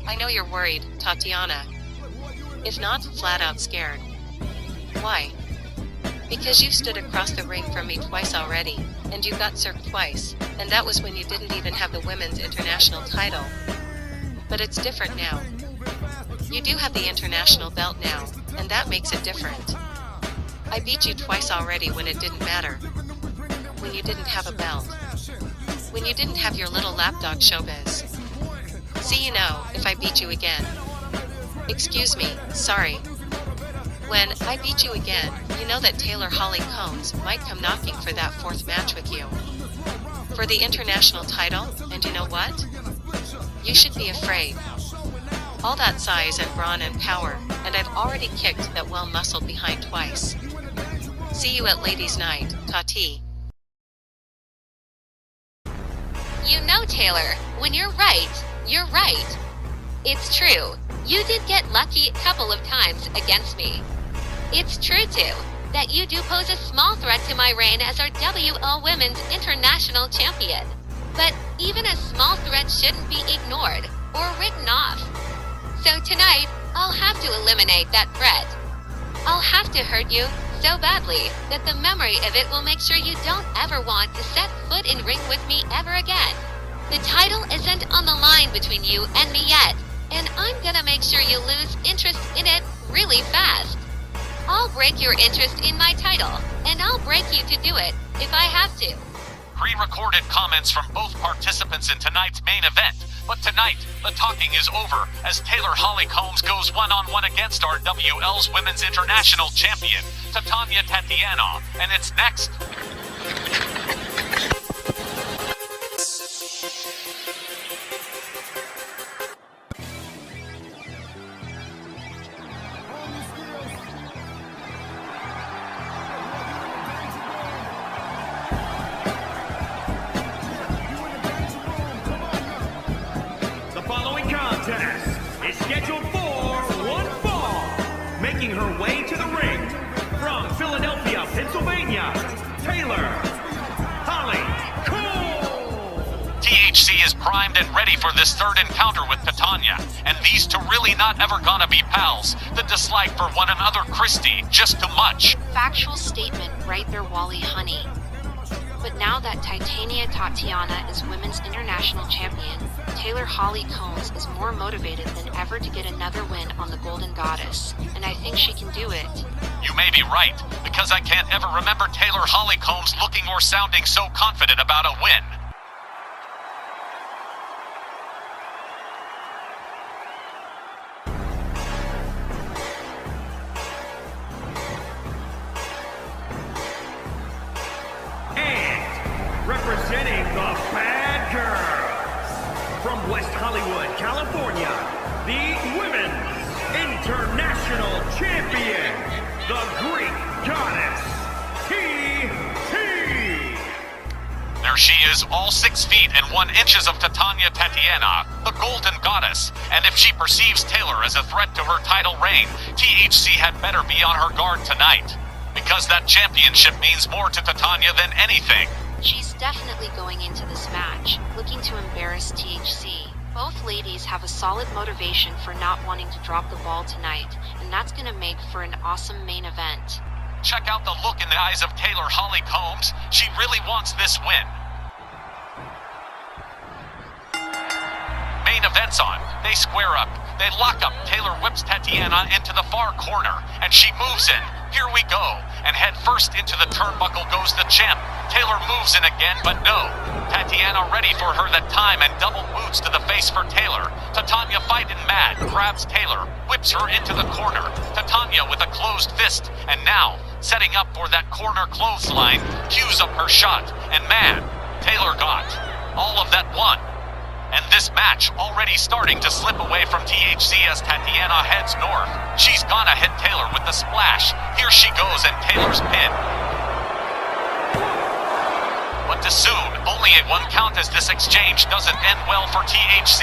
I know you're worried, Tatiana. If not, flat out scared. Why? Because you stood across the ring from me twice already, and you got circed twice, and that was when you didn't even have the women's international title. But it's different now. You do have the international belt now, and that makes it different. I beat you twice already when it didn't matter. When you didn't have a belt. When you didn't have your little lapdog showbiz. See, you know, if I beat you again. Excuse me, sorry. When I beat you again, you know that Taylor Holly Combs might come knocking for that fourth match with you. For the international title, and you know what? You should be afraid. All that size and brawn and power, and I've already kicked that well-muscled behind twice. See you at Ladies' Night, Tati. You know, Taylor, when you're right, you're right. It's true. You did get lucky a couple of times against me. It's true, too, that you do pose a small threat to my reign as our WO Women's International Champion. But even a small threat shouldn't be ignored or written off. So tonight, I'll have to eliminate that threat. I'll have to hurt you so badly that the memory of it will make sure you don't ever want to set foot in ring with me ever again. The title isn't on the line between you and me yet, and I'm gonna make sure you lose interest in it really fast. I'll break your interest in my title, and I'll break you to do it if I have to. Pre-recorded comments from both participants in tonight's main event. But tonight, the talking is over as Taylor Holly Combs goes one-on-one against our WL's Women's International Champion, Tatiana, and it's next. Is scheduled for one fall, making her way to the ring from Philadelphia, Pennsylvania, Taylor Holly Combs. THC is primed and ready for this third encounter with Titania, and these two really not ever gonna be pals. The dislike for one another, Christy, just too much. Factual statement right there, Wally honey. But now that Tatiana is Women's International Champion, Taylor Holly Combs is more motivated than ever to get another win on the Golden Goddess, and I think she can do it. You may be right, because I can't ever remember Taylor Holly Combs looking or sounding so confident about a win. Representing the Bad Girls from West Hollywood, California, the Women's International Champion, the Greek Goddess, TT. There she is, all 6 feet and 1 inch of Tatiana, the Golden Goddess. And if she perceives Taylor as a threat to her title reign, THC had better be on her guard tonight, because that championship means more to Titania than anything. She's definitely going into this match, looking to embarrass THC. Both ladies have a solid motivation for not wanting to drop the ball tonight, and that's gonna make for an awesome main event. Check out the look in the eyes of Taylor Holly Combs. She really wants this win. Main event's on. They square up. They lock up. Taylor whips Tatiana into the far corner, and she moves in. Here we go. And head first into the turnbuckle goes the champ. Taylor moves in again, but no. Tatiana ready for her that time and double boots to the face for Taylor. Titania fighting mad, grabs Taylor, whips her into the corner. Titania with a closed fist, and now, setting up for that corner clothesline, cues up her shot. And man, Taylor got all of that one. And this match already starting to slip away from THC as Tatiana heads north. She's gonna hit Taylor with the splash. Here she goes, and Taylor's pinned. But too soon, only a 1 count as this exchange doesn't end well for THC.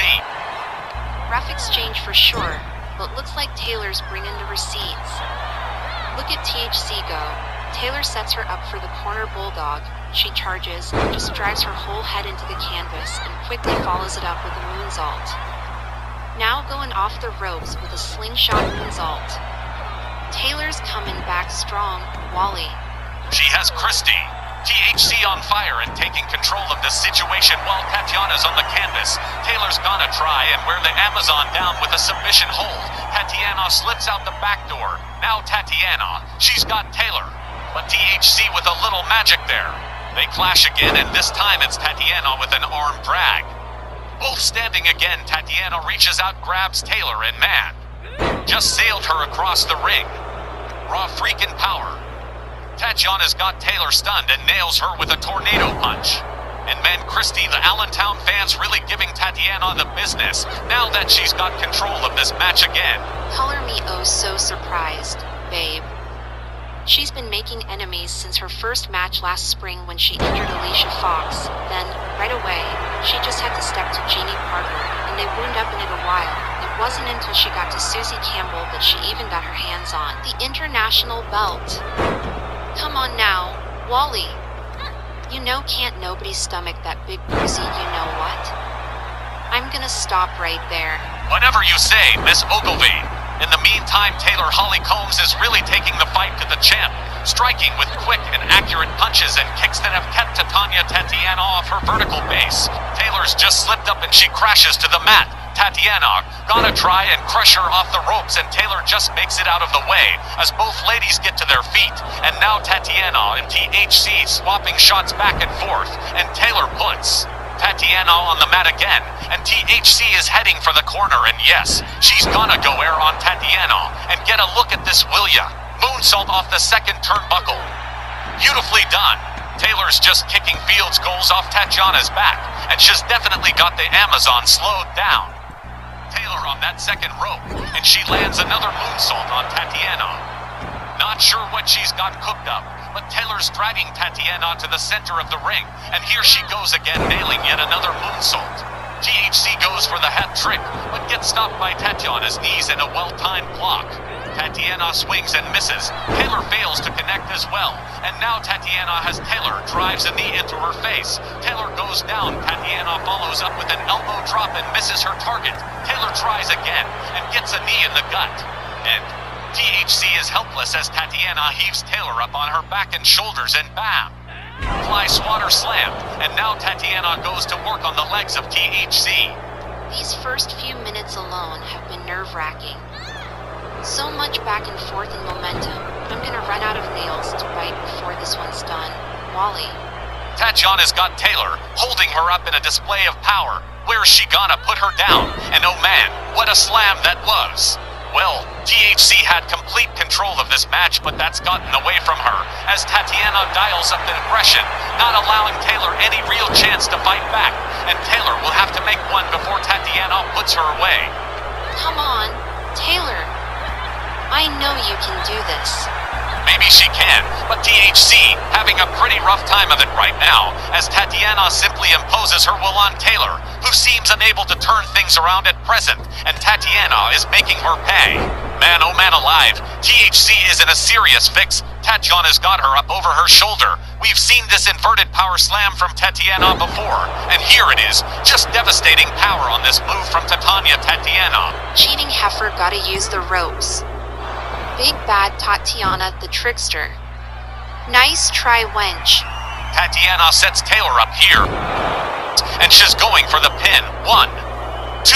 Rough exchange for sure, but looks like Taylor's bringing the receipts. Look at THC go. Taylor sets her up for the corner bulldog. She charges, just drives her whole head into the canvas, and quickly follows it up with a moonsault. Now going off the ropes with a slingshot moonsault. Taylor's coming back strong, Wally. She has Christy. THC on fire and taking control of this situation while Tatiana's on the canvas. Taylor's gonna try and wear the Amazon down with a submission hold. Tatiana slips out the back door. Now Tatiana, she's got Taylor. But THC with a little magic there. They clash again, and this time it's Tatiana with an arm drag. Both standing again, Tatiana reaches out, grabs Taylor, and man, just sailed her across the ring. Raw freaking power. Tatiana's got Taylor stunned and nails her with a tornado punch. And man, Christy, the Allentown fans really giving Tatiana the business now that she's got control of this match again. Color me oh so surprised, babe. She's been making enemies since her first match last spring when she injured Alicia Fox. Then, right away, she just had to step to Jeannie Parker, and they wound up in it a while. It wasn't until she got to Susie Campbell that she even got her hands on the international belt. Come on now, Wally. You know can't nobody stomach that big bruisey you-know-what? I'm gonna stop right there. Whatever you say, Miss Ogilvy. In the meantime, Taylor Holly Combs is really taking the fight to the champ, striking with quick and accurate punches and kicks that have kept Tatiana off her vertical base. Taylor's just slipped up and she crashes to the mat. Tatiana gonna try and crush her off the ropes, and Taylor just makes it out of the way as both ladies get to their feet. And now Tatiana and THC swapping shots back and forth, and Taylor puts Tatiana on the mat again, and THC is heading for the corner, and yes, she's gonna go air on Tatiana. And get a look at this, will ya? Moonsault off the second turnbuckle. Beautifully done. Taylor's just kicking Fields goals off Tatiana's back, and she's definitely got the Amazon slowed down. Taylor on that second rope, and she lands another moonsault on Tatiana. Not sure what she's got cooked up, but Taylor's dragging Tatiana to the center of the ring, and here she goes again, nailing yet another moonsault. THC goes for the hat trick, but gets stopped by Tatiana's knees in a well-timed block. Tatiana swings and misses. Taylor fails to connect as well, and now Tatiana has Taylor, drives a knee into her face. Taylor goes down. Tatiana follows up with an elbow drop and misses her target. Taylor tries again and gets a knee in the gut. And THC is helpless as Tatiana heaves Taylor up on her back and shoulders, and bam! Fly swatter slammed, and now Tatiana goes to work on the legs of THC. These first few minutes alone have been nerve-wracking. So much back and forth and momentum. I'm gonna run out of nails to bite before this one's done. Wally. Tatiana's got Taylor, holding her up in a display of power. Where's she gonna put her down? And oh man, what a slam that was! Well, THC had complete control of this match, but that's gotten away from her, as Tatiana dials up the aggression, not allowing Taylor any real chance to fight back, and Taylor will have to make one before Tatiana puts her away. Come on, Taylor. I know you can do this. Maybe she can, but THC having a pretty rough time of it right now, as Tatiana simply imposes her will on Taylor, who seems unable to turn things around at present, and Tatiana is making her pay. Man, oh man alive, THC is in a serious fix. Tatiana's got her up over her shoulder. We've seen this inverted power slam from Tatiana before, and here it is, just devastating power on this move from Tatiana. Cheating heifer gotta use the ropes. Big bad Tatiana the trickster. Nice try, wench. Tatiana sets Taylor up here, and she's going for the pin. 1, 2.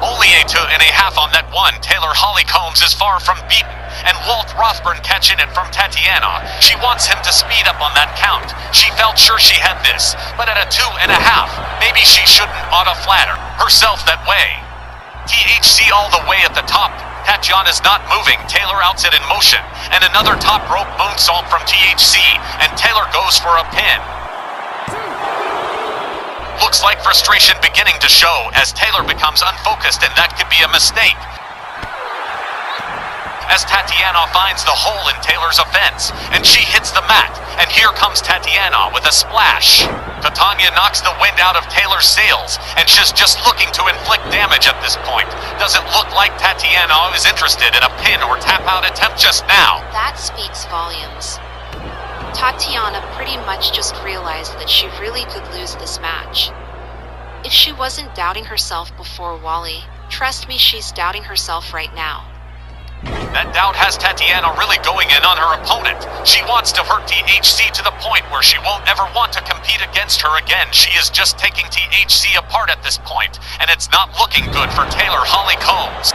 Only a 2.5 on that one. Taylor Holly Combs is far from beaten, and Walt Rothburn catching it from Tatiana. She wants him to speed up on that count. She felt sure she had this, but at a 2.5, maybe she shouldn't auto-flatter herself that way. THC all the way at the top. Tatiana's not moving. Taylor outs it in motion, and another top rope moonsault from THC, and Taylor goes for a pin. Looks like frustration beginning to show as Taylor becomes unfocused, and that could be a mistake. As Tatiana finds the hole in Taylor's offense, and she hits the mat, and here comes Tatiana with a splash. Titania knocks the wind out of Taylor's sails, and she's just looking to inflict damage at this point. Doesn't look like Tatiana is interested in a pin or tap-out attempt just now. That speaks volumes. Tatiana pretty much just realized that she really could lose this match. If she wasn't doubting herself before Wally, trust me, she's doubting herself right now. That doubt has Tatiana really going in on her opponent. She wants to hurt THC to the point where she won't ever want to compete against her again. She is just taking THC apart at this point, and it's not looking good for Taylor Holly Combs.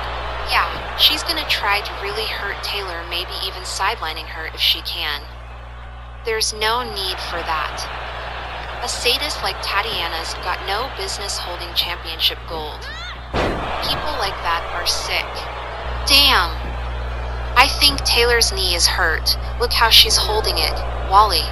Yeah, she's gonna try to really hurt Taylor, maybe even sidelining her if she can. There's no need for that. A sadist like Tatiana's got no business holding championship gold. People like that are sick. Damn! I think Taylor's knee is hurt. Look how she's holding it. Wally.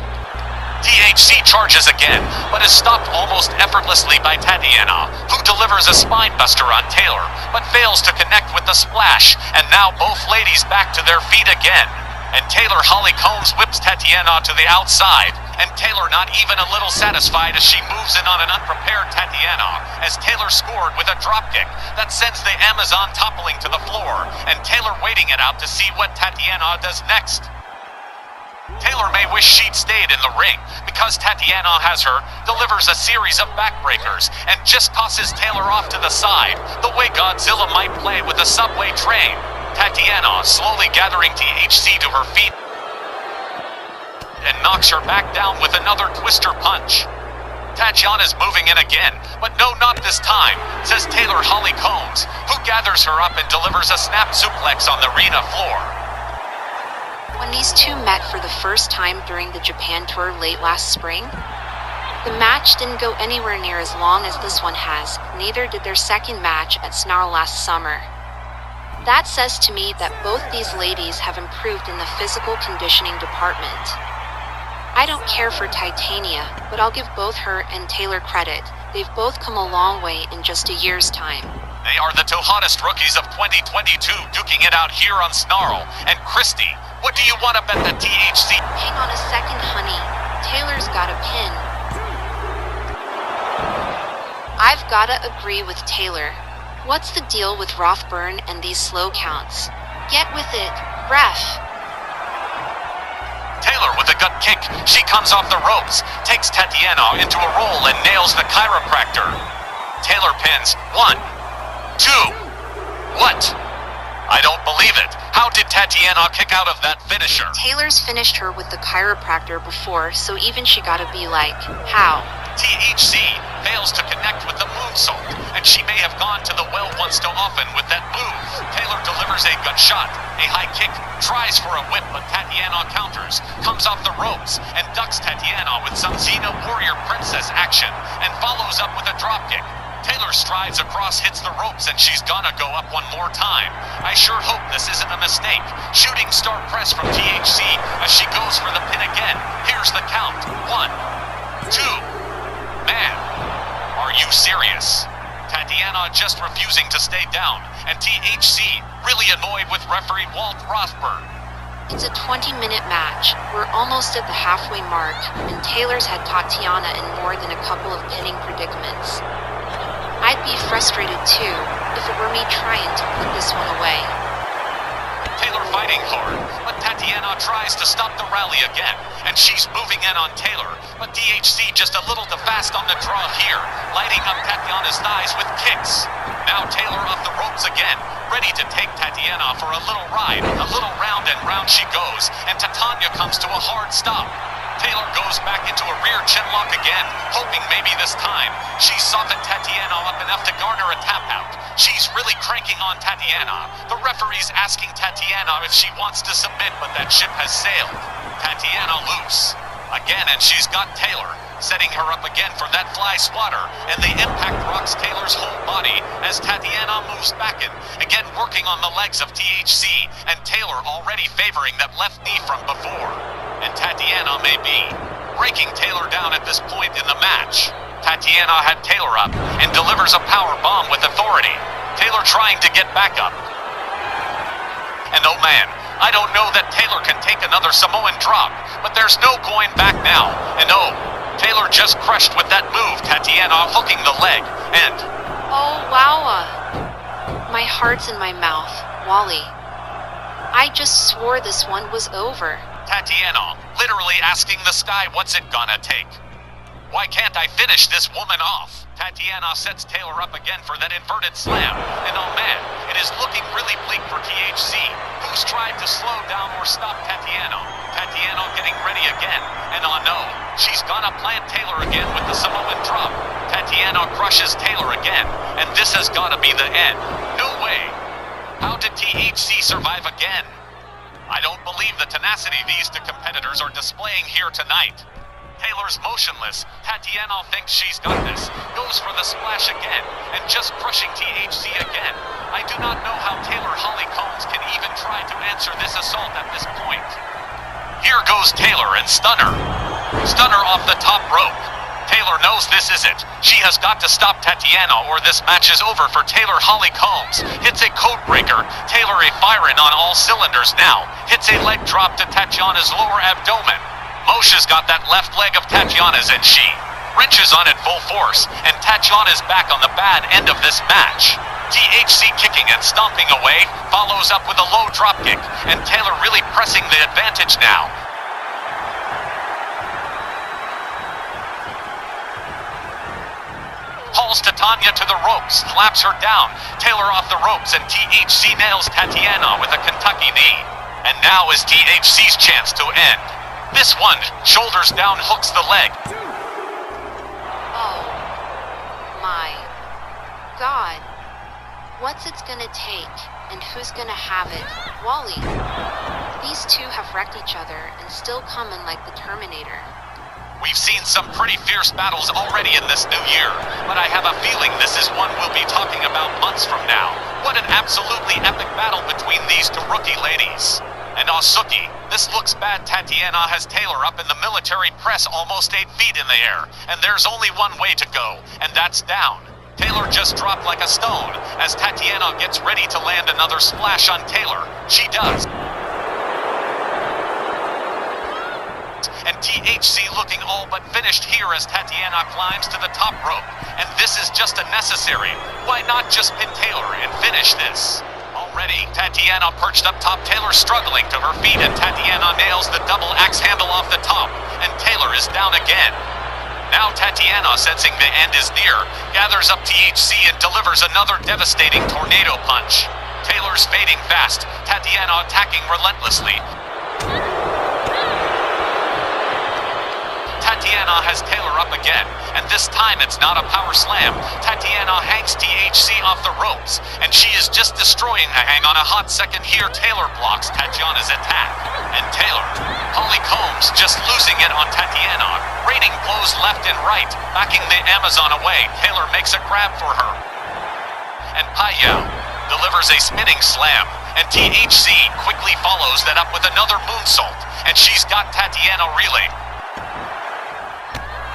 THC charges again, but is stopped almost effortlessly by Tatiana, who delivers a spinebuster on Taylor, but fails to connect with the splash, and now both ladies back to their feet again. And Taylor Holly Combs whips Tatiana to the outside, and Taylor not even a little satisfied as she moves in on an unprepared Tatiana, as Taylor scored with a dropkick that sends the Amazon toppling to the floor, and Taylor waiting it out to see what Tatiana does next. Taylor may wish she'd stayed in the ring, because Tatiana has her, delivers a series of backbreakers, and just tosses Taylor off to the side, the way Godzilla might play with a subway train. Tatiana slowly gathering THC to her feet and knocks her back down with another twister punch. Tatiana's moving in again, but no, not this time, says Taylor Holly Combs, who gathers her up and delivers a snap suplex on the arena floor. When these two met for the first time during the Japan tour late last spring, the match didn't go anywhere near as long as this one has, neither did their second match at Snarl last summer. That says to me that both these ladies have improved in the physical conditioning department. I don't care for Titania, but I'll give both her and Taylor credit. They've both come a long way in just a year's time. They are the two hottest rookies of 2022 duking it out here on Snarl. And Christy, what do you want to bet that THC? Hang on a second, honey. Taylor's got a pin. I've gotta agree with Taylor. What's the deal with Rothburn and these slow counts? Get with it, ref. Taylor with a gut kick. She comes off the ropes, takes Tatiana into a roll and nails the chiropractor. Taylor pins 1, 2. What? I don't believe it. How did Tatiana kick out of that finisher? Taylor's finished her with the chiropractor before, so even she gotta be like, how? THC fails to connect with the moonsault, and she may have gone to the well once too often with that move. Taylor delivers a gut shot, a high kick, tries for a whip, but Tatiana counters, comes off the ropes, and ducks Tatiana with some Xena Warrior Princess action, and follows up with a dropkick. Taylor strides across, hits the ropes, and she's gonna go up one more time. I sure hope this isn't a mistake. Shooting star press from THC as she goes for the pin again. Here's the count. 1, 2. Man, are you serious? Tatiana just refusing to stay down, and THC really annoyed with referee Walt Rothburn. It's a 20-minute match. We're almost at the halfway mark, and Taylor's had Tatiana in more than a couple of pinning predicaments. I'd be frustrated too, if it were me trying to put this one away. Taylor fighting hard, but Tatiana tries to stop the rally again, and she's moving in on Taylor, but THC just a little too fast on the draw here, lighting up Tatiana's thighs with kicks. Now Taylor off the ropes again, ready to take Tatiana for a little ride. A little round and round she goes, and Titania comes to a hard stop. Taylor goes back into a rear chinlock again, hoping maybe this time she's softened Tatiana up enough to garner a tap out. She's really cranking on Tatiana. The referee's asking Tatiana if she wants to submit, but that ship has sailed. Tatiana loose again, and she's got Taylor, setting her up again for that fly swatter, and the impact rocks Taylor's whole body as Tatiana moves back in, again working on the legs of THC, and Taylor already favoring that left knee from before. And Tatiana may be breaking Taylor down at this point in the match. Tatiana had Taylor up and delivers a power bomb with authority. Taylor trying to get back up. And oh man, I don't know that Taylor can take another Samoan drop, but there's no going back now. And oh, Taylor just crushed with that move, Tatiana hooking the leg, and... Oh, wowa. My heart's in my mouth, Wally. I just swore this one was over. Tatiana literally asking the sky what's it gonna take. Why can't I finish this woman off? Tatiana sets Taylor up again for that inverted slam. And oh man, it is looking really bleak for THC, who's tried to slow down or stop Tatiana. Tatiana getting ready again. And oh no, she's gonna plant Taylor again with the Samoan drop. Tatiana crushes Taylor again. And this has gotta be the end. No way. How did THC survive again? I don't believe the tenacity these two competitors are displaying here tonight. Taylor's motionless. Tatiana thinks she's got this. Goes for the splash again. And just crushing THC again. I do not know how Taylor Holly Combs can even try to answer this assault at this point. Here goes Taylor and Stunner. Stunner off the top rope. Taylor knows this is it. She has got to stop Tatiana or this match is over for Taylor Holly Combs. Hits a code breaker. Taylor a firing on all cylinders now. Hits a leg drop to Tatiana's lower abdomen. Moshe's got that left leg of Tatiana's and she wrenches on it full force, and Tatiana's back on the bad end of this match. THC kicking and stomping away, follows up with a low drop kick, and Taylor really pressing the advantage now. Hauls Titania to the ropes, slaps her down, Taylor off the ropes, and THC nails Tatiana with a Kentucky knee. And now is THC's chance to end. This one, shoulders down, hooks the leg. Oh my God. What's it gonna take, and who's gonna have it? Wally. These two have wrecked each other and still coming like the Terminator. We've seen some pretty fierce battles already in this new year, but I have a feeling this is one we'll be talking about months from now. What an absolutely epic battle between these two rookie ladies. And Asuki, this looks bad. Tatiana has Taylor up in the military press almost 8 feet in the air, and there's only one way to go, and that's down. Taylor just dropped like a stone as Tatiana gets ready to land another splash on Taylor. She does. And THC looking all but finished here as Tatiana climbs to the top rope. And this is just unnecessary. Why not just pin Taylor and finish this? Already, Tatiana perched up top, Taylor struggling to her feet, and Tatiana nails the double axe handle off the top, and Taylor is down again. Now Tatiana, sensing the end is near, gathers up THC and delivers another devastating tornado punch. Taylor's fading fast, Tatiana attacking relentlessly. Tatiana has Taylor up again, and this time it's not a power slam. Tatiana hangs THC off the ropes, and she is just destroying the hang on a hot second here. Taylor blocks Tatiana's attack, and Taylor, Holly Combs just losing it on Tatiana, raining blows left and right, backing the Amazon away. Taylor makes a grab for her, and Payao delivers a spinning slam, and THC quickly follows that up with another moonsault, and she's got Tatiana reeling.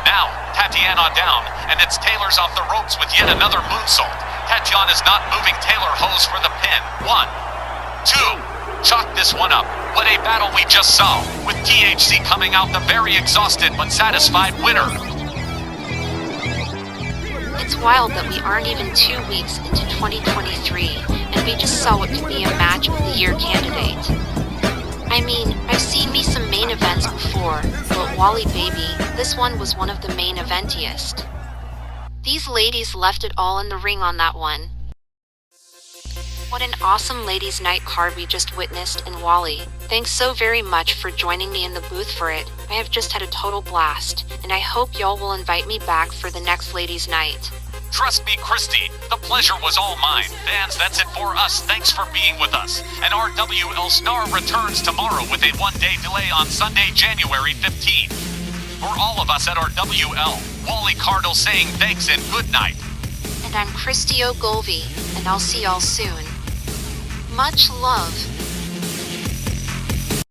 Now, Tatiana down, and it's Taylor's off the ropes with yet another moonsault. Tatiana's not moving. Taylor hose for the pin. 1, 2. Chalk this one up. What a battle we just saw, with THC coming out the very exhausted but satisfied winner. It's wild that we aren't even 2 weeks into 2023, and we just saw what could be a match of the year candidate. I mean, I've seen me some main events before, but Wally baby, this one was one of the main eventiest. These ladies left it all in the ring on that one. What an awesome ladies' night card we just witnessed, and Wally, thanks so very much for joining me in the booth for it. I have just had a total blast, and I hope y'all will invite me back for the next ladies' night. Trust me, Christy, the pleasure was all mine. Fans, that's it for us. Thanks for being with us. And RWL Star returns tomorrow with a one-day delay on Sunday, January 15th. For all of us at RWL, Wally Cardle saying thanks and good night. And I'm Christy Ogilvy, and I'll see y'all soon. Much love.